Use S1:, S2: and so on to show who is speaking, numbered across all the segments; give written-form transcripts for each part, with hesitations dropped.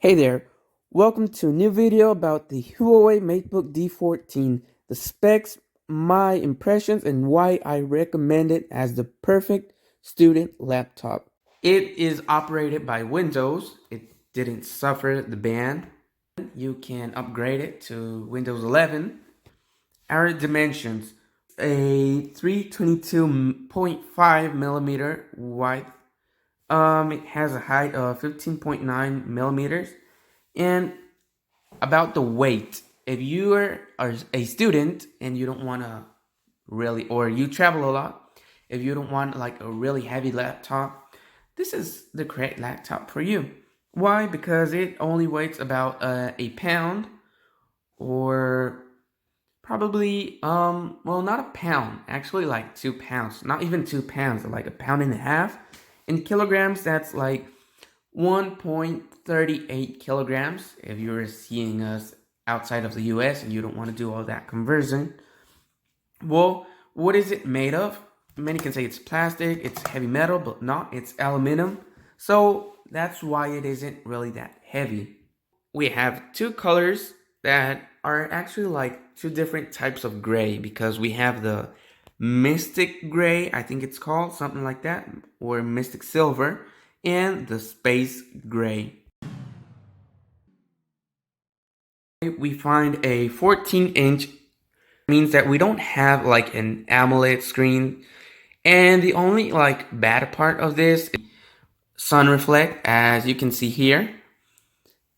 S1: Hey there, welcome to a new video about the Huawei Matebook D14, the specs, my impressions, and why I recommend it as the perfect student laptop. It is operated by Windows. It didn't suffer the ban. You can upgrade it to Windows 11. Our dimensions: a 322.5 millimeter wide. It has a height of 15.9 millimeters. And about the weight, if you are a student and you don't want to really, or you travel a lot, if you don't want like a really heavy laptop, this is the correct laptop for you. Why? Because it only weighs about a pound, or probably well, not a pound, actually like 2 pounds, not even 2 pounds, like a pound and a half. In kilograms, that's like 1.38 kilograms if you're seeing us outside of the US and you don't want to do all that conversion. Well, what is it made of? Many can say it's plastic, it's heavy metal, but not, it's aluminum. So that's why it isn't really that heavy. We have two colors that are actually like two different types of gray, because we have the Mystic Gray, I think it's called, something like that, or Mystic Silver, and the Space Gray. We find a 14-inch, means that we don't have like an AMOLED screen, and the only like bad part of this is sun reflect, as you can see here.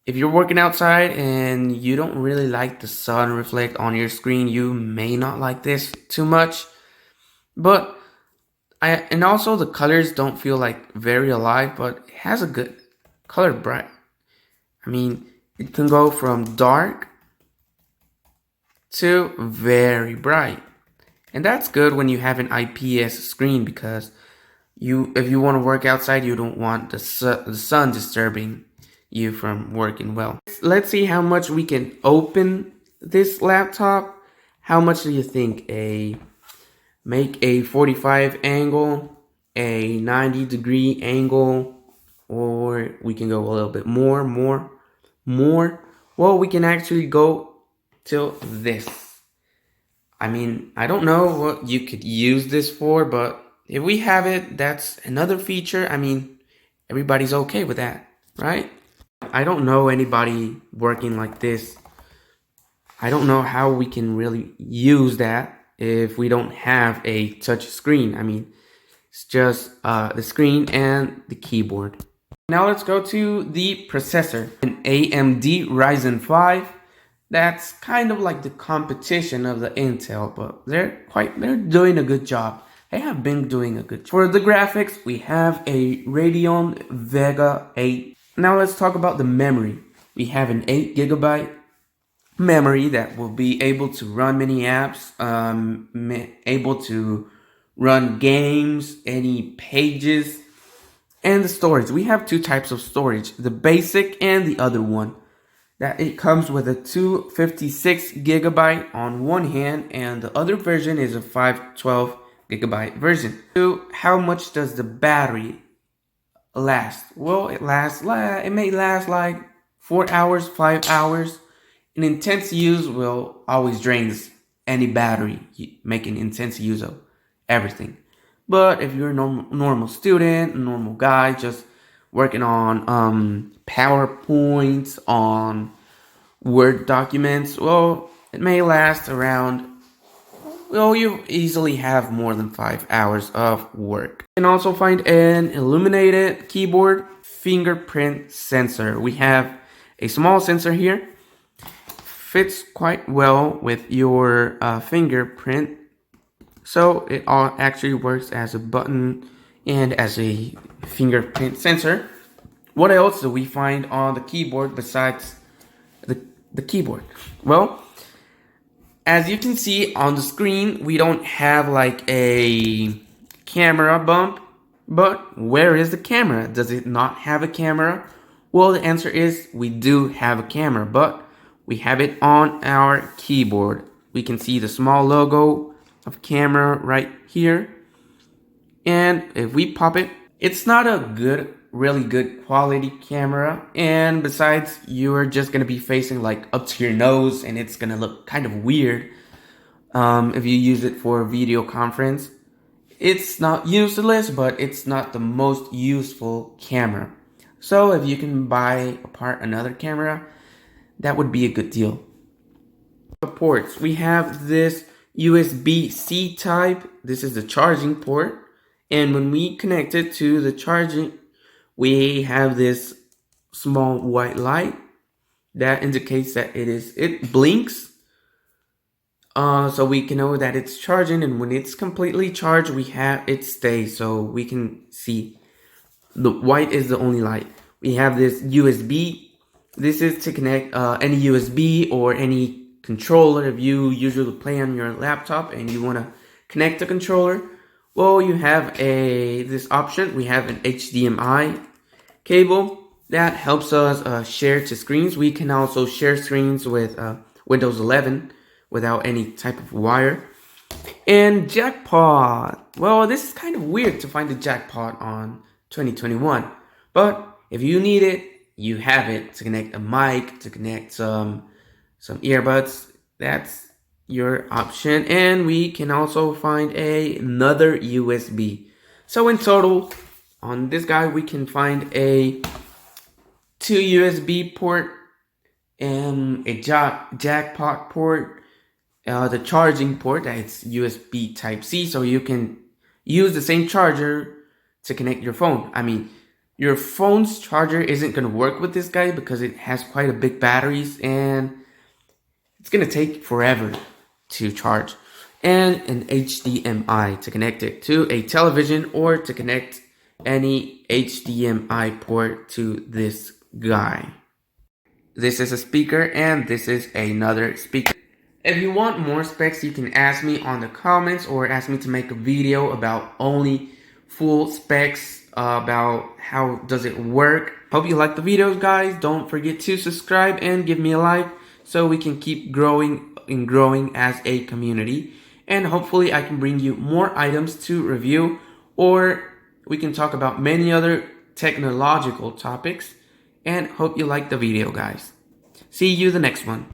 S1: If you're working outside and you don't really like the sun reflect on your screen, you may not like this too much. But and also the colors don't feel like very alive, but it has a good color bright. I mean, it can go from dark to very bright. And that's good when you have an IPS screen, because if you want to work outside, you don't want the sun disturbing you from working well. Let's see how much we can open this laptop. How much do you think? Make a 45 angle, a 90-degree angle, or we can go a little bit more. Well, we can actually go till this. I mean, I don't know what you could use this for, but if we have it, that's another feature. I mean, everybody's okay with that, right? I don't know anybody working like this. I don't know how we can really use that if we don't have a touch screen. I mean, it's just the screen and the keyboard. Now let's go to the processor. An AMD Ryzen 5. That's kind of like the competition of the Intel, but they're doing a good job. They have been doing a good job. For the graphics, we have a Radeon Vega 8. Now let's talk about the memory. We have an 8 GB memory that will be able to run many apps, able to run games, any pages, and the storage. We have two types of storage, the basic and the other one. That it comes with a 256 GB on one hand, and the other version is a 512 GB version. So how much does the battery last? Well, it may last like 4 hours, 5 hours. An intense use will always drain any battery, making intense use of everything. But if you're a normal student, a normal guy, just working on PowerPoints, on Word documents, well, it may last around, well, you easily have more than 5 hours of work. You can also find an Illuminated keyboard fingerprint sensor. We have a small sensor here. Fits quite well with your fingerprint, so it all actually works as a button and as a fingerprint sensor. What else do we find on the keyboard besides the keyboard? Well, as you can see on the screen, we don't have like a camera bump. But where is the camera? Does it not have a camera? Well, the answer is we do have a camera, but we have it on our keyboard. We can see the small logo of camera right here. And if we pop it, it's not a good really good quality camera, and besides, you're just gonna be facing like up to your nose, and it's gonna look kind of weird if you use it for video conference. It's not useless, but it's not the most useful camera. So if you can buy apart another camera, that would be a good deal. The ports, we have this USB-C type. This is the charging port. And when we connect it to the charging, we have this small white light that indicates that it blinks. So we can know that it's charging, and when it's completely charged, it stays, so we can see the white is the only light. We have this USB. This is to connect any USB or any controller. If you usually play on your laptop and you want to connect the controller, well, you have this option. We have an HDMI cable that helps us share to screens. We can also share screens with Windows 11 without any type of wire. And jackpot. Well, this is kind of weird to find a jackpot on 2021, but if you need it, you have it to connect a mic, to connect some earbuds. That's your option. And we can also find another USB. So in total, on this guy, we can find two USB port and a jackpot port. The charging port, that's USB Type-C, so you can use the same charger to connect your phone. I mean, your phone's charger isn't going to work with this guy because it has quite a big batteries and it's going to take forever to charge. And an HDMI to connect it to a television or to connect any HDMI port to this guy. This is a speaker and this is another speaker. If you want more specs, you can ask me on the comments or ask me to make a video about only full specs about how does it work. Hope you like the videos, guys. Don't forget to subscribe and give me a like so we can keep growing and growing as a community. And hopefully I can bring you more items to review, or we can talk about many other technological topics. And hope you like the video, guys. See you the next one.